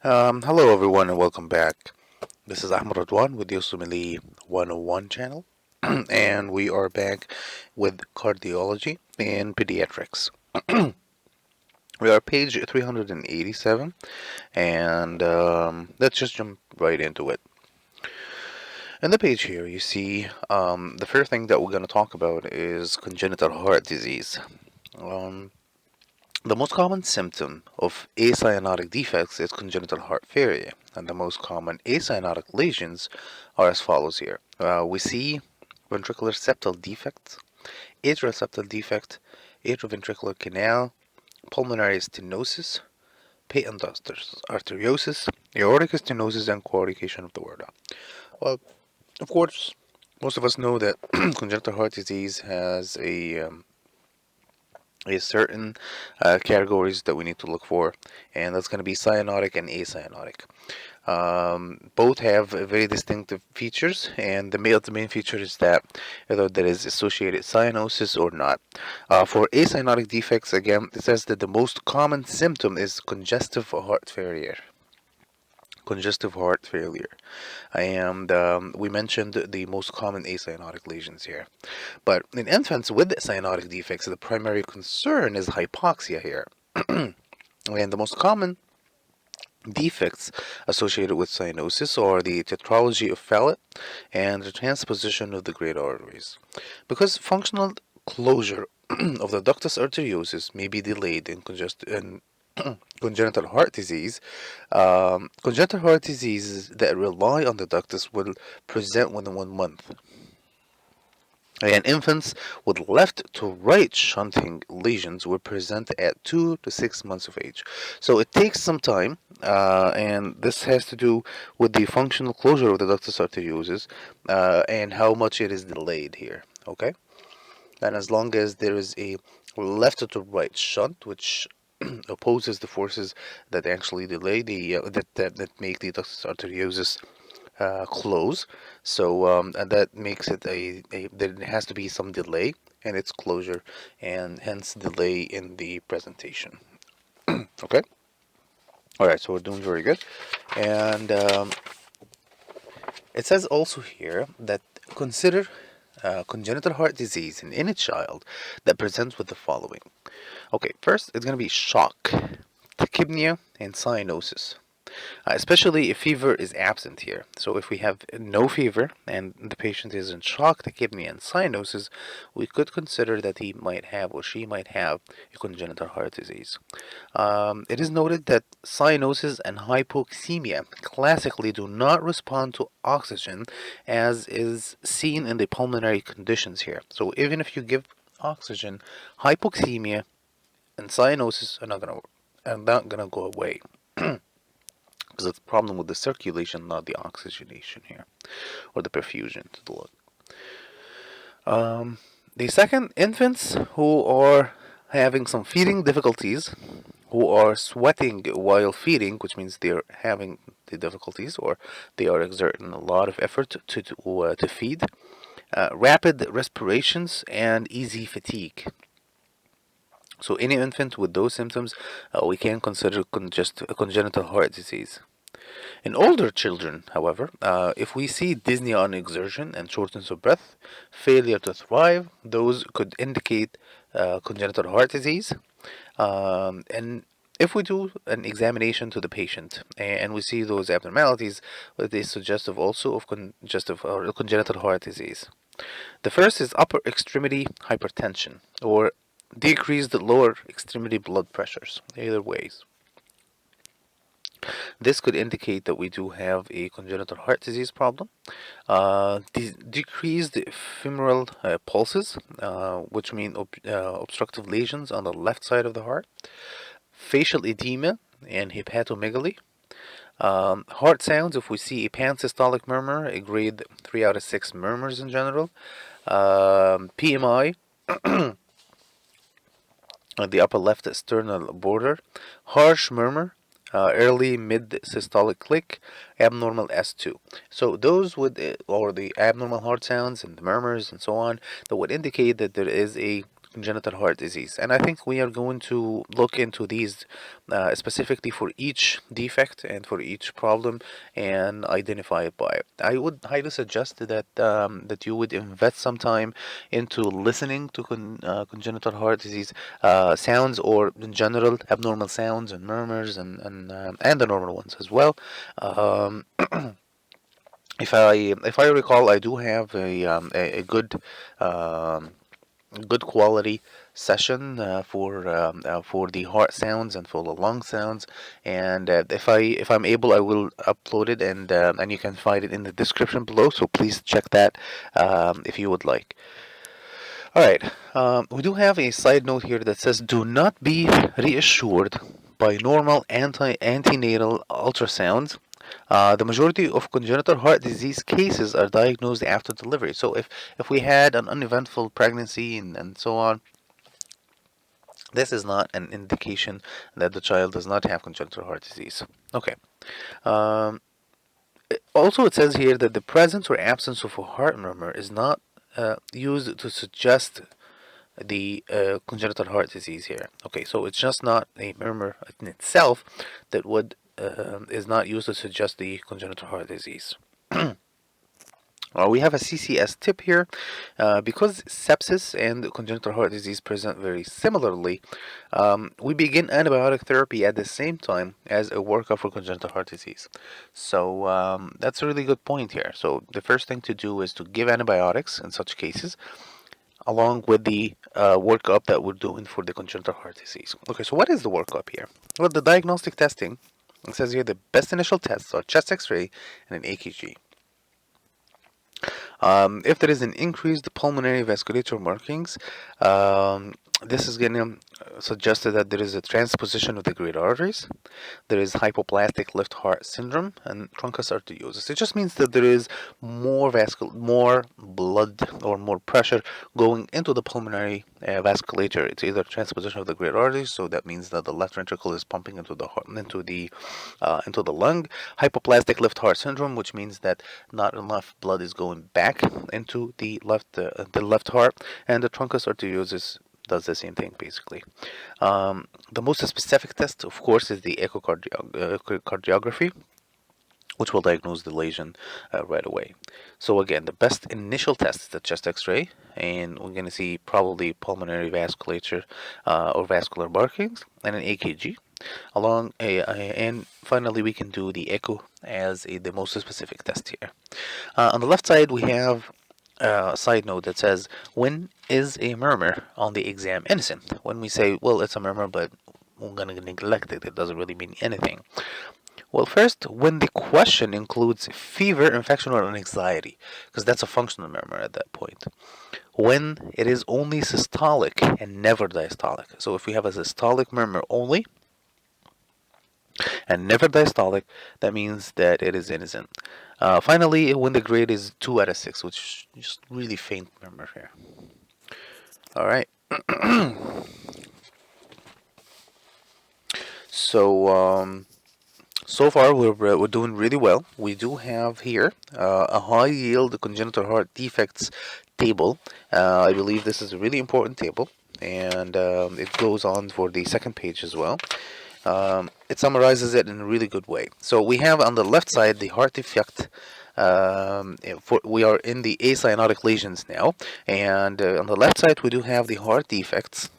Hello everyone and welcome back. This is Ahmed Radwan with the USMLE 101 channel, and we are back with cardiology and pediatrics. We are page 387, and let's just jump right into it. In the page here, you see the first thing that we're going to talk about is congenital heart disease. Um, The most common symptom of acyanotic defects is congenital heart failure, and the most common acyanotic lesions are as follows here. We see ventricular septal defect, atrial septal defect, atrioventricular canal, pulmonary stenosis, patent arteriosus, aortic stenosis, and coarctation of the aorta. Well, of course, most of us know that congenital heart disease has a certain categories that we need to look for, and that's going to be cyanotic and acyanotic. Both have very distinctive features, and the main feature is that whether there is associated cyanosis or not. For acyanotic defects, again, it says that the most common symptom is congestive heart failure. Congestive heart failure. And we mentioned the most common acyanotic lesions here. But in infants with cyanotic defects, the primary concern is hypoxia here. And the most common defects associated with cyanosis are the tetralogy of Fallot and the transposition of the great arteries. Because functional closure of the ductus arteriosus may be delayed in congenital heart disease, congenital heart diseases that rely on the ductus will present within 1 month. And infants with left to right shunting lesions will present at 2 to 6 months of age. So it takes some time, and this has to do with the functional closure of the ductus arteriosus and how much it is delayed here. Okay, and as long as there is a left to right shunt, which opposes the forces that actually delay that make the ductus arteriosus close. So and that makes it there has to be some delay in its closure, and hence delay in the presentation. Okay. All right. So we're doing very good, and it says also here that consider congenital heart disease in any child that presents with the following. Okay, first it's going to be shock, tachypnea, and cyanosis. Especially if fever is absent here. So if we have no fever and the patient is in shock, tachypnea, and cyanosis, we could consider that he might have or she might have a congenital heart disease. It is noted that cyanosis and hypoxemia classically do not respond to oxygen, as is seen in the pulmonary conditions here. So even if you give oxygen, hypoxemia and cyanosis are not gonna go away. Because it's a problem with the circulation, not the oxygenation here, or the perfusion to the lung. The second, infants who are having some feeding difficulties, who are sweating while feeding, which means they're having the difficulties or they are exerting a lot of effort to feed, rapid respirations, and easy fatigue. So any infant with those symptoms, we can consider congenital heart disease. In older children, however, if we see dyspnea on exertion and shortness of breath, failure to thrive, those could indicate congenital heart disease. And if we do an examination to the patient and we see those abnormalities, it is suggestive also of congestive or congenital heart disease. The first is upper extremity hypertension or decreased lower extremity blood pressures, either ways. This could indicate that we do have a congenital heart disease problem. Decreased femoral pulses, which mean obstructive lesions on the left side of the heart. Facial edema and hepatomegaly. Heart sounds, if we see a pansystolic murmur, a grade 3 out of 6 murmurs in general. PMI, at the upper left sternal border. Harsh murmur, early mid-systolic click, abnormal S2. So those or the abnormal heart sounds and the murmurs and so on, that would indicate that there is a congenital heart disease. And I think we are going to look into these specifically for each defect and for each problem and identify it by it. I would highly suggest that that you would invest some time into listening to congenital heart disease sounds, or in general abnormal sounds and murmurs, and the normal ones as well. Um, if I recall, I do have a um, good quality session for the heart sounds and for the lung sounds, and if I'm able, I will upload it, and you can find it in the description below. So please check that if you would like. All right, we do have a side note here that says, "Do not be reassured by normal antenatal ultrasounds. The majority of congenital heart disease cases are diagnosed after delivery." So if we had an uneventful pregnancy and so on, this is not an indication that the child does not have congenital heart disease. Okay. Um, Also, it says here that the presence or absence of a heart murmur is not used to suggest the congenital heart disease here. Okay, so it's just not a murmur in itself that would is not used to suggest the congenital heart disease. We have a CCS tip here. Because sepsis and congenital heart disease present very similarly, we begin antibiotic therapy at the same time as a workup for congenital heart disease. So that's a really good point here. So the first thing to do is to give antibiotics in such cases, along with the workup that we're doing for the congenital heart disease. Okay, so what is the workup here? Well, the diagnostic testing, it says here the best initial tests are chest x-ray and an AKG. If there is an increased pulmonary vasculature markings, this is going to suggest that there is a transposition of the great arteries. There is hypoplastic left heart syndrome and truncus arteriosus. It just means that there is more blood or more pressure going into the pulmonary vasculature. It's either transposition of the great arteries, so that means that the left ventricle is pumping into the heart, into the lung. Hypoplastic left heart syndrome, which means that not enough blood is going back into the left heart, and the truncus arteriosus does the same thing basically. The most specific test, of course, is the echocardiography, which will diagnose the lesion right away. So again, the best initial test is the chest X-ray, and we're going to see probably pulmonary vasculature or vascular markings, and an AKG. And finally, we can do the echo as the most specific test here. On the left side, we have a side note that says, when is a murmur on the exam innocent? When we say, well, it's a murmur, but we're going to neglect it, it doesn't really mean anything. Well, first, when the question includes fever, infection, or anxiety, because that's a functional murmur at that point. When it is only systolic and never diastolic. So if we have a systolic murmur only and never diastolic, that means that it is innocent. Finally, when the grade is 2 out of 6, which is just really faint murmur here. All right. So far we're doing really well. We do have here a high yield congenital heart defects table. I believe this is a really important table, and it goes on for the second page as well. It summarizes it in a really good way. So we have on the left side the heart defect. We are in the acyanotic lesions now, and on the left side we do have the heart defects.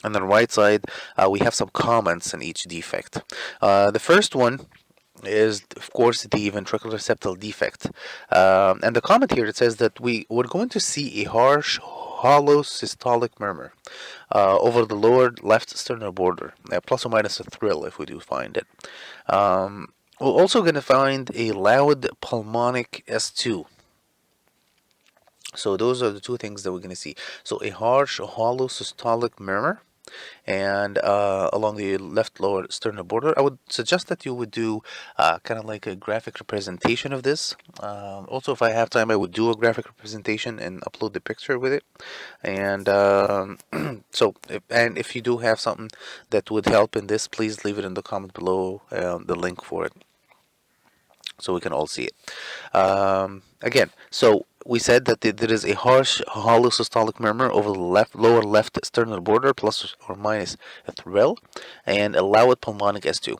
On the right side, we have some comments on each defect. The first one is, of course, the ventricular septal defect. And the comment here, it says that we're going to see a harsh, hollow systolic murmur over the lower left sternal border, plus or minus a thrill if we do find it. We're also going to find a loud pulmonic S2. So those are the two things that we're going to see. So a harsh, hollow systolic murmur, and along the left lower sternal border. I would suggest that you would do kind of like a graphic representation of this. Also, if I have time, I would do a graphic representation and upload the picture with it. And if you do have something that would help in this, please leave it in the comment below, the link for it, so we can all see it. Again, so we said that there is a harsh hollow systolic murmur over the lower left sternal border, plus or minus a thrill, and a loud pulmonic S2.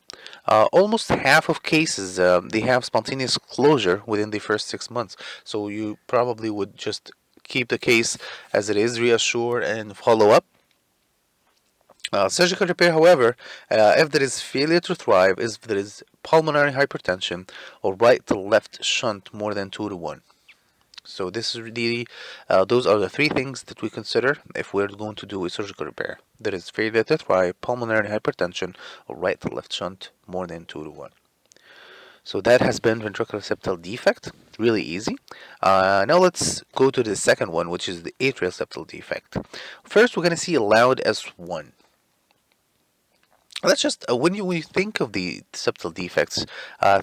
Almost half of cases they have spontaneous closure within the first 6 months. So you probably would just keep the case as it is, reassure, and follow up. Surgical repair, however, if there is failure to thrive, is if there is pulmonary hypertension or right to left shunt more than 2 to 1. So this is really, those are the three things that we consider if we're going to do a surgical repair. There is failure to thrive, pulmonary hypertension, or right to left shunt more than 2 to 1. So that has been ventricular septal defect. Really easy. Now let's go to the second one, which is the atrial septal defect. First, we're going to see a loud S1. That's just when you think of the septal defects,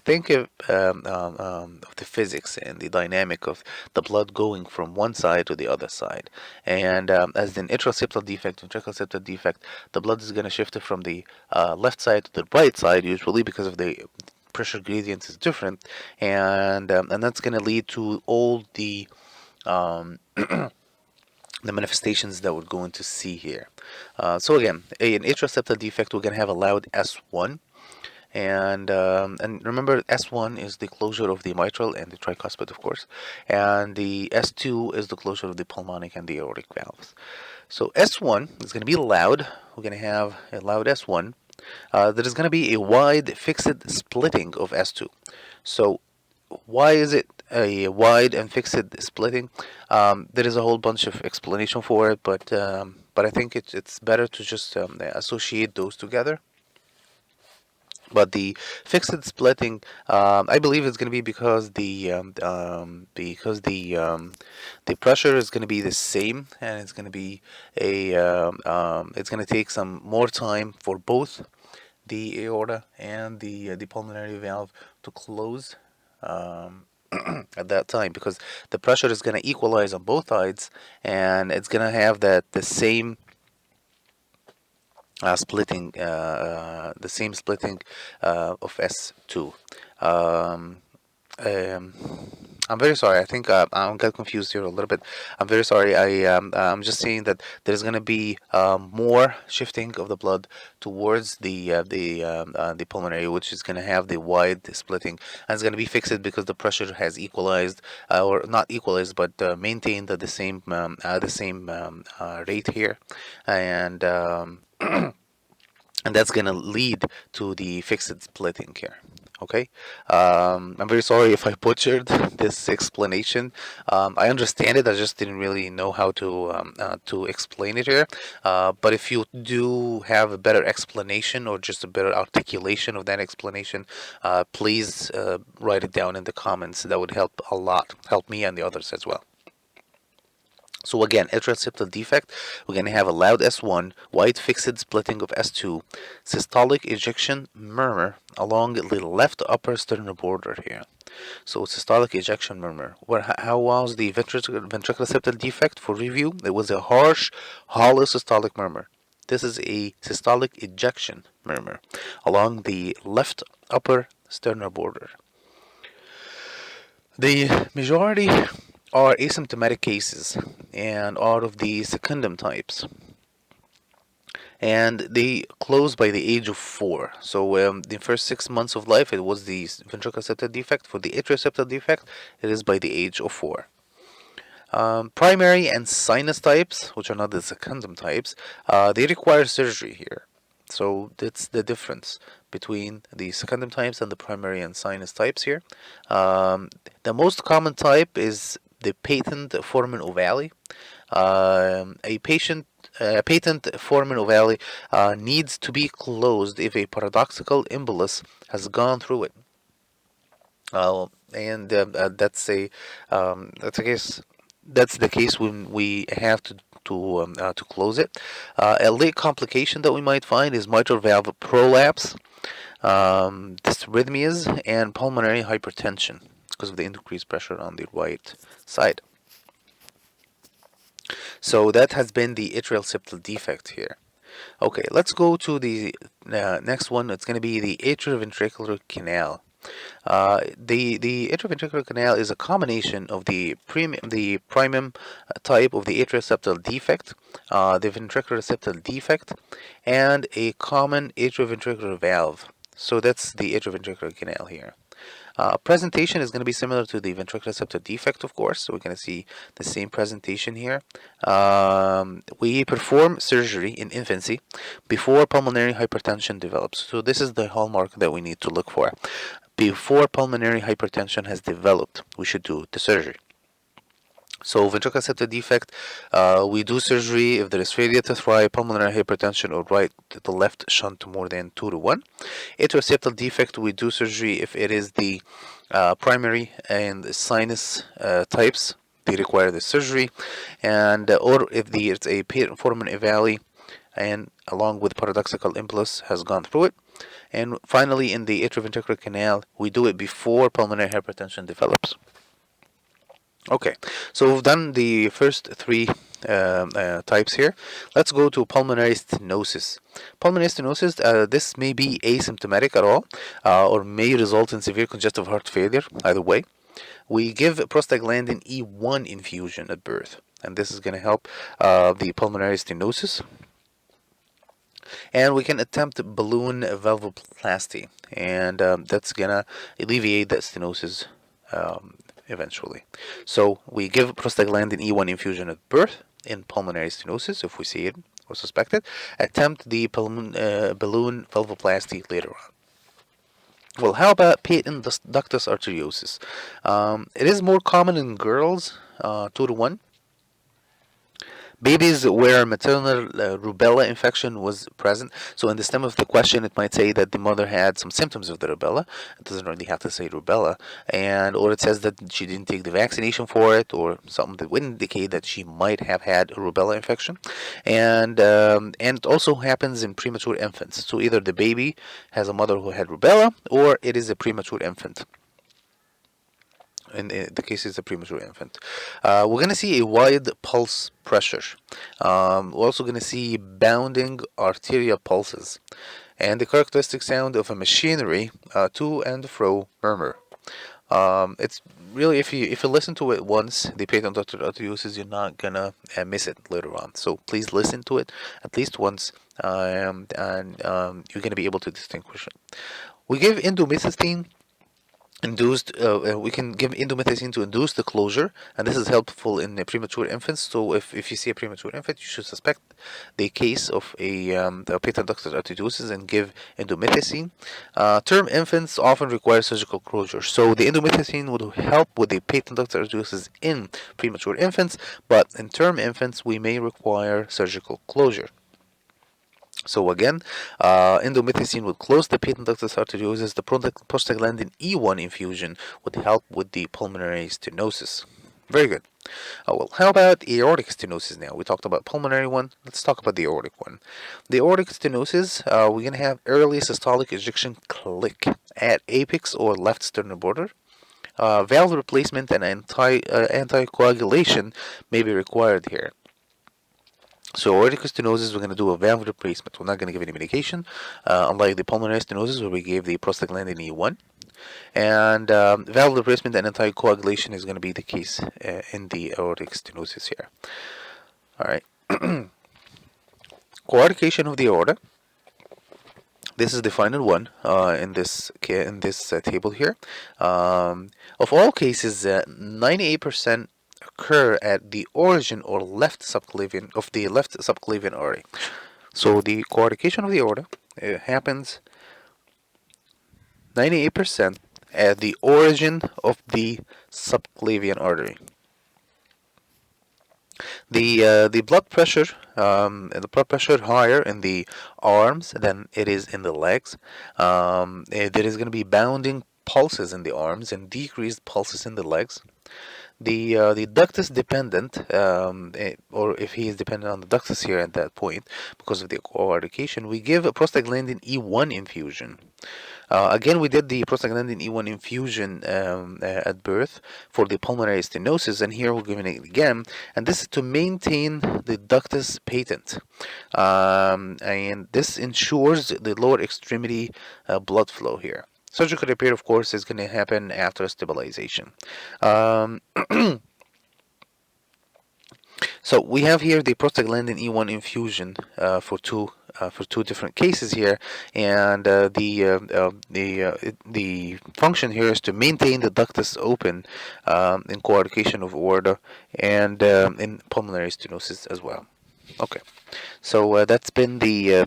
think of the physics and the dynamic of the blood going from one side to the other side. And as an atrial septal defect, ventricular septal defect, the blood is going to shift from the left side to the right side, usually because of the pressure gradient is different, and that's going to lead to all the the manifestations that we're going to see here. So again, an atrial septal defect, we're going to have a loud S1. And remember, S1 is the closure of the mitral and the tricuspid, of course. And the S2 is the closure of the pulmonic and the aortic valves. So S1 is going to be loud. We're going to have a loud S1. There is going to be a wide fixed splitting of S2. So why is it a wide and fixed splitting? There is a whole bunch of explanation for it, but I think it's better to just associate those together. But the fixed splitting, I believe it's going to be because the pressure is going to be the same, and it's going to be it's going to take some more time for both the aorta and the pulmonary valve to close at that time, because the pressure is going to equalize on both sides, and it's going to have the same splitting, of S2. I'm very sorry. I think I'm got confused here a little bit. I'm very sorry. I'm just saying that there's going to be more shifting of the blood towards the pulmonary, which is going to have the wide splitting, and it's going to be fixed because the pressure has equalized, or not equalized, but maintained at the same rate here, and and that's going to lead to the fixed splitting here. Okay, I'm very sorry if I butchered this explanation. I understand it. I just didn't really know how to explain it here. But if you do have a better explanation or just a better articulation of that explanation, please write it down in the comments. That would help a lot. Help me and the others as well. So again, atrial septal defect, we're going to have a loud S1, wide fixed splitting of S2, systolic ejection murmur along the left upper sternal border here. So systolic ejection murmur. How was the ventricular septal defect? For review, it was a harsh, hollow systolic murmur. This is a systolic ejection murmur along the left upper sternal border. The majority are asymptomatic cases and are of the secundum types, and they close by the age of 4. So the first 6 months of life, it was the ventricular septal defect. For the atrial septal defect, it is by the age of 4. Primary and sinus types, which are not the secundum types, they require surgery here. So that's the difference between the secundum types and the primary and sinus types here. The most common type is the patent foramen ovale. A patent foramen ovale needs to be closed if a paradoxical embolus has gone through it. And that's a case. That's the case when we have to close it. A late complication that we might find is mitral valve prolapse, dysrhythmias, and pulmonary hypertension because of the increased pressure on the right side. So that has been the atrial septal defect here. Okay, let's go to the next one. It's going to be the atrioventricular canal. The intraventricular canal is a combination of the primum type of the atrial septal defect, the ventricular septal defect, and a common atrioventricular valve. So that's the atrioventricular canal here. Presentation is going to be similar to the ventricular septal defect, of course. So we're going to see the same presentation here. We perform surgery in infancy before pulmonary hypertension develops. So this is the hallmark that we need to look for. Before pulmonary hypertension has developed, we should do the surgery. So ventricular septal defect, we do surgery if there is failure to thrive, pulmonary hypertension, or right to the left shunt more than 2 to 1. Atrial septal defect, we do surgery if it is the primary and sinus types. They require the surgery, and or if it's a foramen ovale, and along with paradoxical impulse has gone through it. And finally, in the atrioventricular canal, we do it before pulmonary hypertension develops. Okay, so we've done the first three types here. Let's go to pulmonary stenosis. Pulmonary stenosis, this may be asymptomatic at all, or may result in severe congestive heart failure, either way. We give prostaglandin E1 infusion at birth, and this is going to help the pulmonary stenosis. And we can attempt balloon valvoplasty, and that's going to alleviate that stenosis eventually. So we give prostaglandin E1 infusion at birth in pulmonary stenosis if we see it or suspect it. Attempt the balloon valvoplasty later on. Well, how about patent ductus arteriosus? It is more common in girls, 2 to 1. Babies where maternal rubella infection was present. So in the stem of the question, it might say that the mother had some symptoms of the rubella. It doesn't really have to say rubella, or it says that she didn't take the vaccination for it, or something that would indicate that she might have had a rubella infection. And it also happens in premature infants. So either the baby has a mother who had rubella, or it is a premature infant. In the case it's a premature infant. We're going to see a wide pulse pressure. We're also going to see bounding arterial pulses and the characteristic sound of a machinery to and fro murmur. It's really, if you listen to it once, the patent ductus arteriosus, you're not gonna miss it later on. So please listen to it at least once, and you're gonna be able to distinguish it. We give indomethacin induced. We can give indomethacin to induce the closure, and this is helpful in premature infants. So if you see a premature infant, you should suspect the case of the patent ductus arteriosus and give indomethacin. Term infants often require surgical closure, so the indomethacin would help with the patent ductus arteriosus in premature infants, but in term infants we may require surgical closure. So again, indomethacin would close the patent ductus arteriosus. The prostaglandin E1 infusion would help with the pulmonary stenosis. Very good. Well, how about aortic stenosis now? We talked about pulmonary one. Let's talk about the aortic one. The aortic stenosis, we're going to have early systolic ejection click at apex or left sternal border. Valve replacement and anticoagulation may be required here. So aortic stenosis, we're going to do a valve replacement. We're not going to give any medication, unlike the pulmonary stenosis where we gave the prostaglandin E1. And valve replacement and anticoagulation is going to be the case in the aortic stenosis here. All right. Coarctation of the aorta. This is the final one in this table here. Of all cases, 98% occur at the origin or left subclavian of the left subclavian artery. So the coarctation of the aorta happens 98% at the origin of the subclavian artery. The blood pressure higher in the arms than it is in the legs. There is going to be bounding pulses in the arms and decreased pulses in the legs. The ductus dependent, or if he is dependent on the ductus here at that point because of the coarctation, we give a prostaglandin E1 infusion. Again, we did the prostaglandin E1 infusion at birth for the pulmonary stenosis, and here we're giving it again, and this is to maintain the ductus patent, and this ensures the lower extremity blood flow here. Surgical repair, of course, is going to happen after stabilization. Um, So we have here the prostaglandin E1 infusion for two different cases here, and the function here is to maintain the ductus open in coarctation of aorta and in pulmonary stenosis as well. Okay, so that's been the A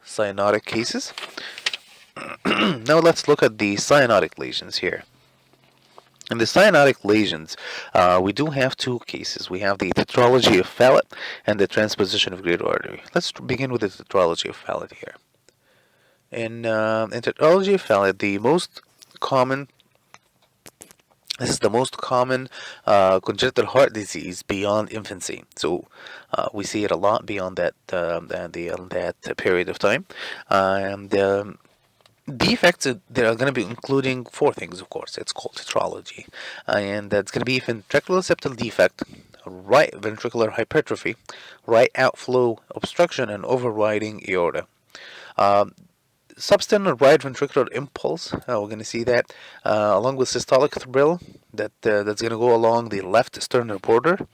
cyanotic cases. Now let's look at the cyanotic lesions here. In the cyanotic lesions, we do have two cases. We have the tetralogy of Fallot and the transposition of great artery. Let's begin with the tetralogy of Fallot here. In tetralogy of Fallot, this is the most common congenital heart disease beyond infancy. So we see it a lot beyond that period of time, and defects, there are going to be including four things, of course. It's called tetralogy, and that's going to be ventricular septal defect, right ventricular hypertrophy, right outflow obstruction, and overriding aorta. Substernal right ventricular impulse, we're going to see that, along with systolic thrill, that's going to go along the left sternal border,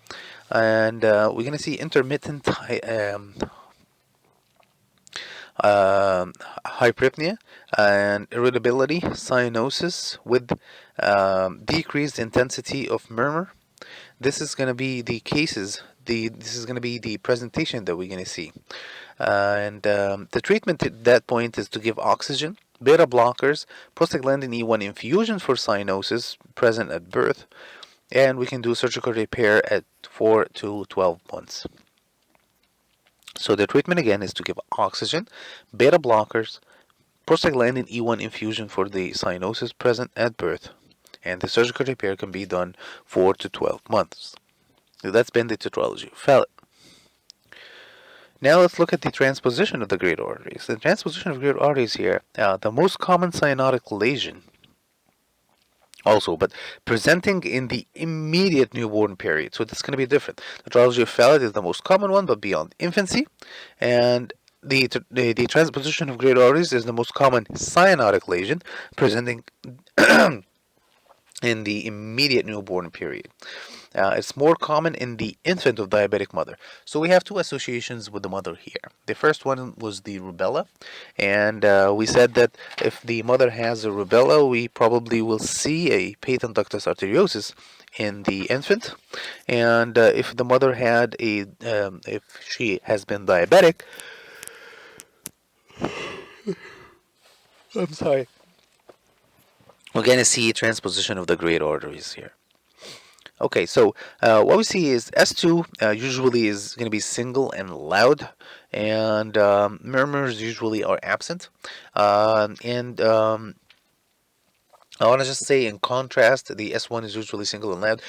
and we're going to see intermittent hyperpnea and irritability, cyanosis with decreased intensity of murmur. This is going to be the cases. This is going to be the presentation that we're going to see. The treatment at that point is to give oxygen, beta blockers, prostaglandin E1 infusion for cyanosis present at birth, and we can do surgical repair at 4 to 12 months. So the treatment again is to give oxygen, beta blockers, prostaglandin E1 infusion for the cyanosis present at birth, and the surgical repair can be done 4 to 12 months. So that's been the tetralogy of Fallot. Now let's look at the transposition of the great arteries. The transposition of great arteries here, the most common cyanotic lesion also, but presenting in the immediate newborn period. So that's going to be different. The tetralogy of Fallot is the most common one, but beyond infancy. And the transposition of great arteries is the most common cyanotic lesion, presenting in the immediate newborn period. It's more common in the infant of diabetic mother. So we have two associations with the mother here. The first one was the rubella, and we said that if the mother has a rubella, we probably will see a patent ductus arteriosus in the infant, and if the mother had if she has been diabetic, I'm sorry, we're going to see transposition of the great arteries here. Okay, so what we see is S2 usually is going to be single and loud, and murmurs usually are absent. I want to just say, in contrast, the S1 is usually single and loud,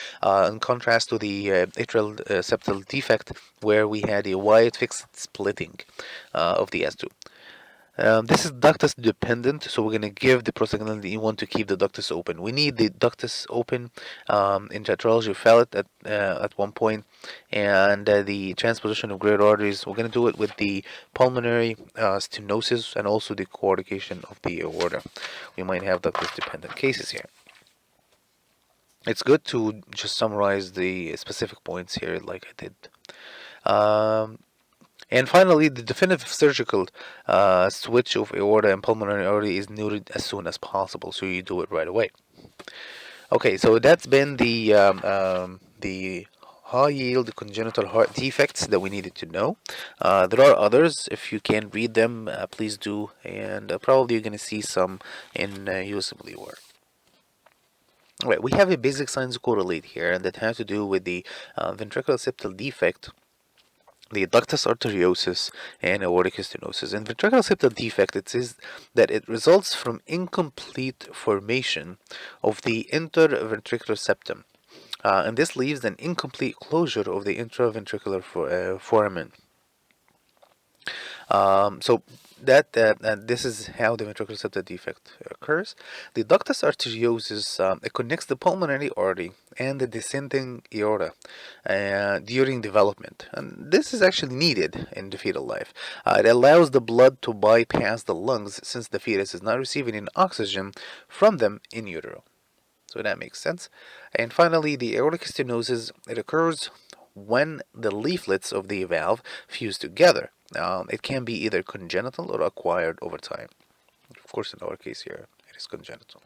in contrast to the atrial septal defect, where we had a wide fixed splitting of the S2. This is ductus dependent, so we're going to give the prostaglandin E1 to keep the ductus open. We need the ductus open in tetralogy of Fallot at one point, and the transposition of great arteries, we're going to do it with the pulmonary stenosis and also the coarctation of the aorta. We might have ductus dependent cases here. It's good to just summarize the specific points here like I did. And finally, the definitive surgical switch of aorta and pulmonary artery is noted as soon as possible, so you do it right away. Okay, so that's been the high-yield congenital heart defects that we needed to know. There are others. If you can read them, please do, and probably you're going to see some in USMLE work. Right, we have a basic signs correlate here, and that has to do with the ventricular septal defect, the ductus arteriosus, and aortic stenosis. In ventricular septal defect, it says that it results from incomplete formation of the interventricular septum, and this leaves an incomplete closure of the intraventricular foramen. So this is how the ventricular septal defect occurs. The ductus arteriosus it connects the pulmonary artery and the descending aorta during development, and this is actually needed in the fetal life. It allows the blood to bypass the lungs since the fetus is not receiving any oxygen from them in utero. So that makes sense. And finally, the aortic stenosis, it occurs when the leaflets of the valve fuse together. It can be either congenital or acquired over time. Of course, in our case here, it is congenital.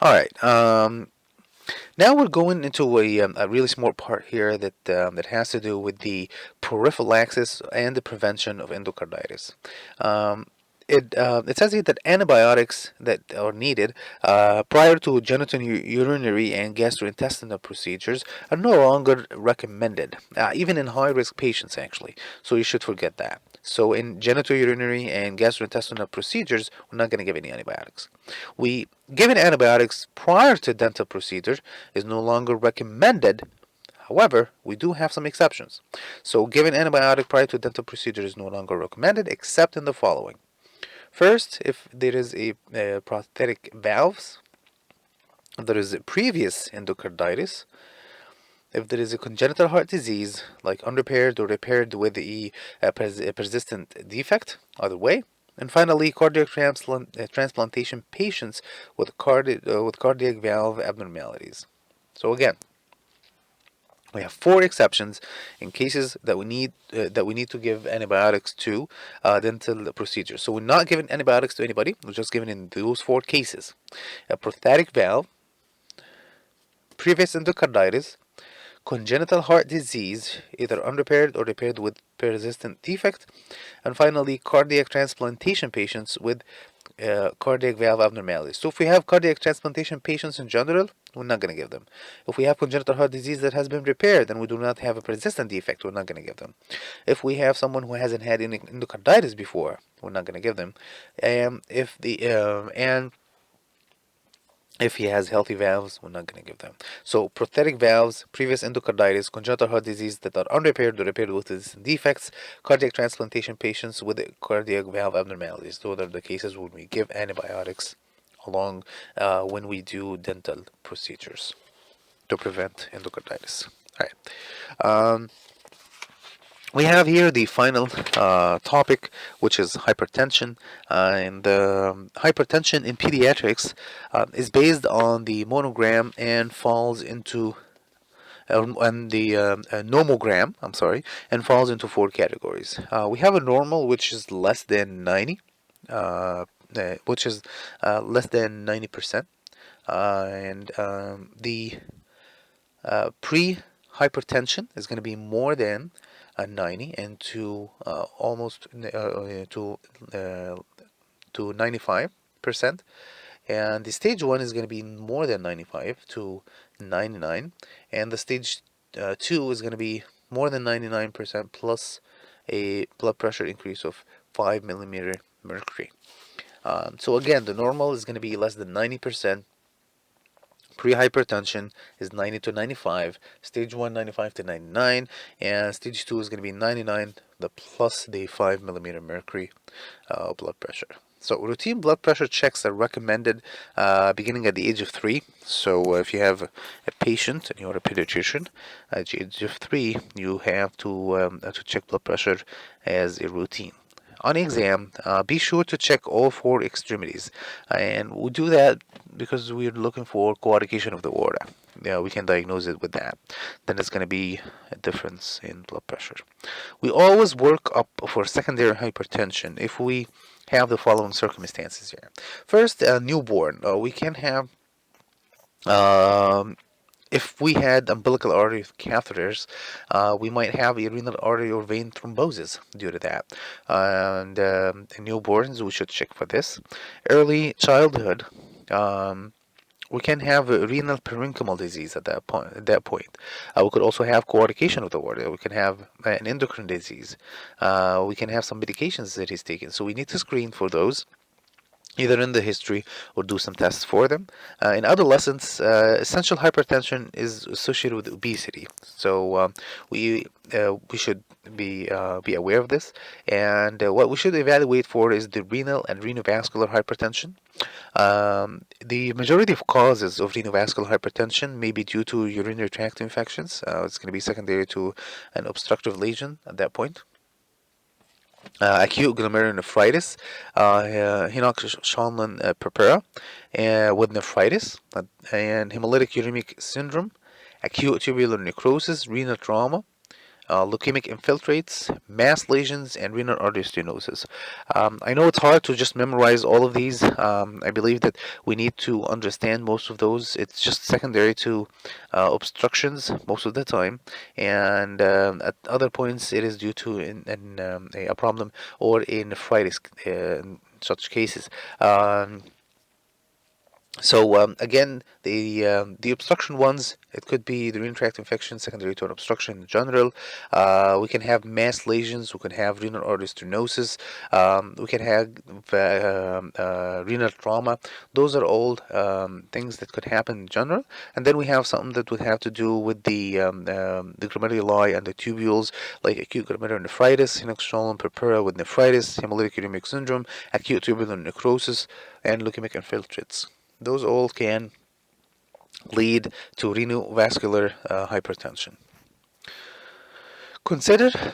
All right. Now we're going into a really smart part here that has to do with the prophylaxis and the prevention of endocarditis. Um, it says here that antibiotics that are needed prior to genitourinary and gastrointestinal procedures are no longer recommended, even in high-risk patients actually. So you should forget that. So in genitourinary and gastrointestinal procedures, we're not going to give any antibiotics. We giving antibiotics prior to dental procedure is no longer recommended. However, we do have some exceptions. So giving antibiotic prior to dental procedure is no longer recommended except in the following. First, if there is a prosthetic valves, if there is a previous endocarditis, if there is a congenital heart disease, like unrepaired or repaired with a persistent defect, either way. And finally, cardiac transplantation patients with cardiac valve abnormalities. So again, we have 4 exceptions in cases that we need to give antibiotics to dental procedures. So we're not giving antibiotics to anybody. We're just giving in those 4 cases: a prosthetic valve, previous endocarditis, congenital heart disease, either unrepaired or repaired with persistent defect, and finally, cardiac transplantation patients with cardiac valve abnormalities. So if we have cardiac transplantation patients in general, we're not going to give them. If we have congenital heart disease that has been repaired and we do not have a persistent defect, we're not going to give them. If we have someone who hasn't had any endocarditis before, we're not going to give them. And if he has healthy valves, we're not going to give them. So prosthetic valves, previous endocarditis, congenital heart disease that are unrepaired or repaired with defects, cardiac transplantation patients with cardiac valve abnormalities. Those are the cases when we give antibiotics along when we do dental procedures to prevent endocarditis. All right. We have here the final topic, which is hypertension. And hypertension in pediatrics is based on the monogram and falls into and the nomogram, I'm sorry, and falls into 4 categories. We have a normal, which is less than 90, which is less than 90%, and the pre-hypertension is going to be more than 90, and to almost to 95%, and the stage 1 is going to be more than 95 to 99, and the stage 2 is going to be more than 99% plus a blood pressure increase of 5 millimeter mercury. So again, the normal is going to be less than 90%. Pre-hypertension is 90 to 95, stage 1 95 to 99, and stage 2 is going to be 99 plus the 5 millimeter mercury blood pressure. So routine blood pressure checks are recommended beginning at the age of 3. So if you have a patient and you're a pediatrician, at the age of 3, you have to check blood pressure as a routine. On exam, be sure to check all 4 extremities, and we do that because we're looking for coagulation of the aorta. Yeah, we can diagnose it with that. Then it's going to be a difference in blood pressure. We always work up for secondary hypertension if we have the following circumstances here. First, newborn. We can have if we had umbilical artery catheters, we might have a renal artery or vein thrombosis due to that. And in newborns, we should check for this. Early childhood, we can have a renal parenchymal disease at that point. We could also have coagulation of the aorta. We can have an endocrine disease. We can have some medications that he's taking. So we need to screen for those. either in the history or do some tests for them. In adolescents, essential hypertension is associated with obesity, so we should be aware of this. And what we should evaluate for is the renal and renovascular hypertension. The majority of causes of renovascular hypertension may be due to urinary tract infections. It's going to be secondary to an obstructive lesion at that point. Acute glomerulonephritis, Hinoch-Schönlein purpura, with nephritis, and hemolytic uremic syndrome, acute tubular necrosis, renal trauma, leukemic infiltrates, mass lesions, and renal artery stenosis. I know it's hard to just memorize all of these. I believe that we need to understand most of those. It's just secondary to obstructions most of the time, and at other points it is due to a problem or a nephritis in such cases. Again, the obstruction ones, it could be the renal tract infection secondary to an obstruction in general. We can have mass lesions. We can have renal artery stenosis. We can have renal trauma. Those are all things that could happen in general. And then we have something that would have to do with the glomeruli and the tubules, like acute glomerulonephritis, Hinoch-Schönlein purpura with nephritis, hemolytic uremic syndrome, acute tubular necrosis, and leukemic infiltrates. Those all can lead to renovascular hypertension.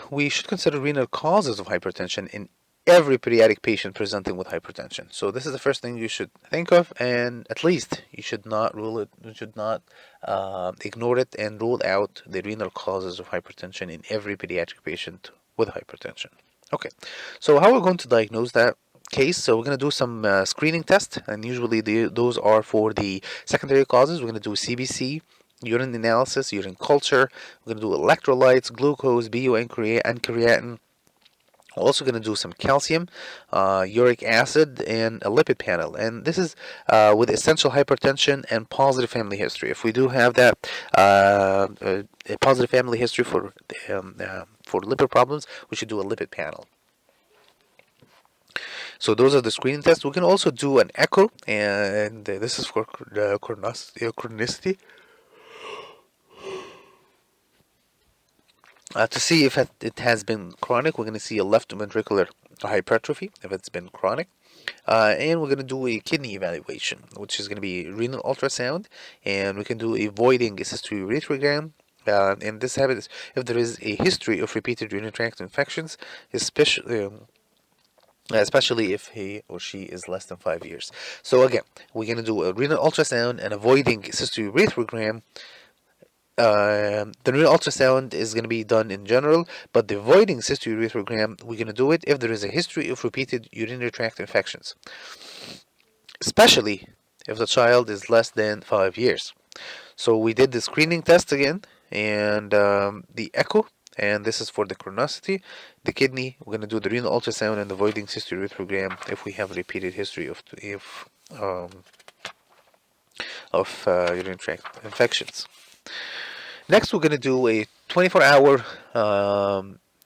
We should consider renal causes of hypertension in every pediatric patient presenting with hypertension. So this is the first thing you should think of, and at least you should not rule it. You should not ignore it and rule out the renal causes of hypertension in every pediatric patient with hypertension. Okay, so how we're going to diagnose that case? So we're going to do some screening tests, and usually those are for the secondary causes. We're going to do CBC, urine analysis, urine culture. We're going to do electrolytes, glucose, BUN, and creatinine. We're also going to do some calcium, uric acid, and a lipid panel. And this is with essential hypertension and positive family history. If we do have that a positive family history for lipid problems, we should do a lipid panel. So those are the screening tests. We can also do an echo, and this is for chronicity, to see if it has been chronic. We're going to see a left ventricular hypertrophy if it's been chronic. And we're going to do a kidney evaluation, which is going to be renal ultrasound, and we can do a voiding cystourethrogram. And this happens if there is a history of repeated urinary tract infections, especially if he or she is less than 5 years. So again, we're going to do a renal ultrasound and a voiding cystourethrogram. The renal ultrasound is going to be done in general, but the voiding cystourethrogram, we're going to do it if there is a history of repeated urinary tract infections, especially if the child is less than 5 years. So we did the screening test again, and the echo, and this is for the chronicity. The kidney, we're going to do the renal ultrasound and the voiding cystourethrogram if we have a repeated history of urinary tract infections. Next, we're going to do a 24-hour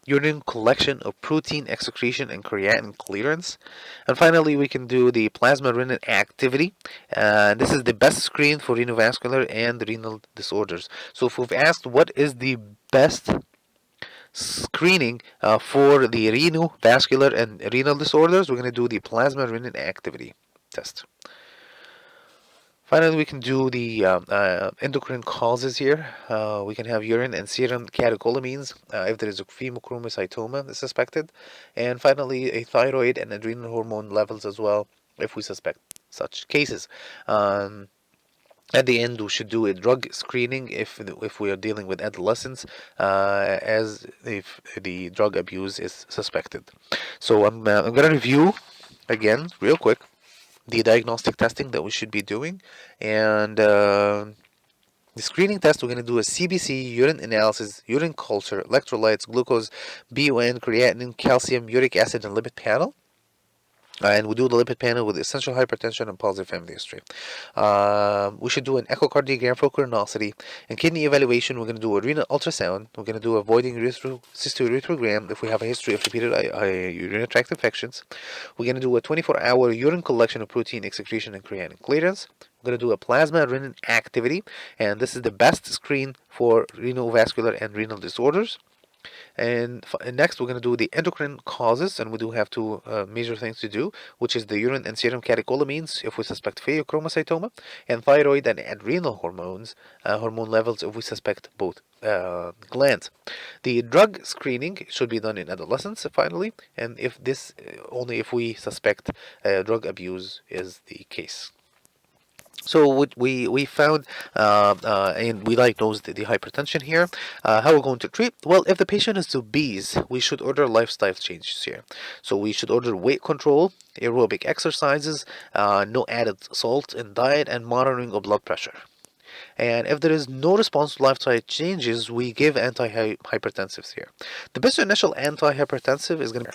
urine collection of protein excretion and creatinine clearance. And finally, we can do the plasma renin activity. This is the best screen for renovascular and renal disorders. So if we've asked what is the best screening for the renovascular and renal disorders, we're going to do the plasma renin activity test. Finally, we can do the endocrine causes here. We can have urine and serum catecholamines if there is a phemochromocytoma suspected. And finally, a thyroid and adrenal hormone levels as well if we suspect such cases. At the end, we should do a drug screening if we are dealing with adolescents, as if the drug abuse is suspected. So I'm going to review again real quick the diagnostic testing that we should be doing, and the screening test, we're going to do a CBC, urine analysis, urine culture, electrolytes, glucose, BUN, creatinine, calcium, uric acid, and lipid panel. And we do the lipid panel with essential hypertension and positive family history. We should do an echocardiogram for curiosity. And kidney evaluation, we're going to do a renal ultrasound. We're going to do a voiding cystourethrogram if we have a history of repeated urinary tract infections. We're going to do a 24-hour urine collection of protein excretion and creatinine clearance. We're going to do a plasma renin activity, and this is the best screen for renal vascular and renal disorders. And next, we're going to do the endocrine causes, and we do have two major things to do, which is the urine and serum catecholamines if we suspect pheochromocytoma, and thyroid and adrenal hormones, hormone levels if we suspect both glands. The drug screening should be done in adolescents, finally, and if this only if we suspect drug abuse is the case. So what we found, and we diagnosed the hypertension here. How we're going to treat? Well, if the patient is obese, we should order lifestyle changes here. So we should order weight control, aerobic exercises, no added salt in diet, and monitoring of blood pressure. And if there is no response to lifestyle changes, we give antihypertensives here. The best initial antihypertensive is going to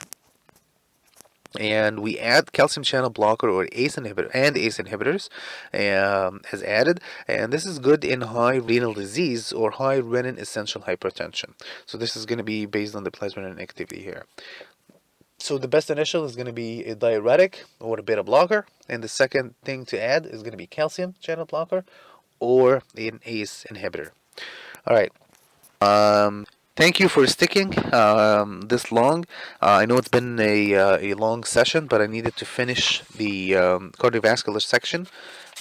and we add calcium channel blocker or ACE inhibitor and ACE inhibitors as added, and this is good in high renal disease or high renin essential hypertension. So this is going to be based on the plasma renin activity here. So the best initial is going to be a diuretic or a beta blocker, and the second thing to add is going to be calcium channel blocker or an ACE inhibitor. All right. Thank you for sticking this long. I know it's been a long session, but I needed to finish the cardiovascular section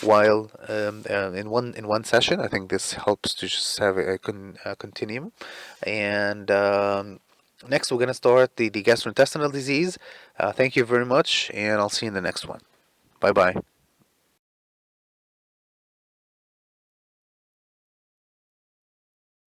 while in one session. I think this helps to just have a continuum. And next, we're gonna start the gastrointestinal disease. Thank you very much, and I'll see you in the next one. Bye bye.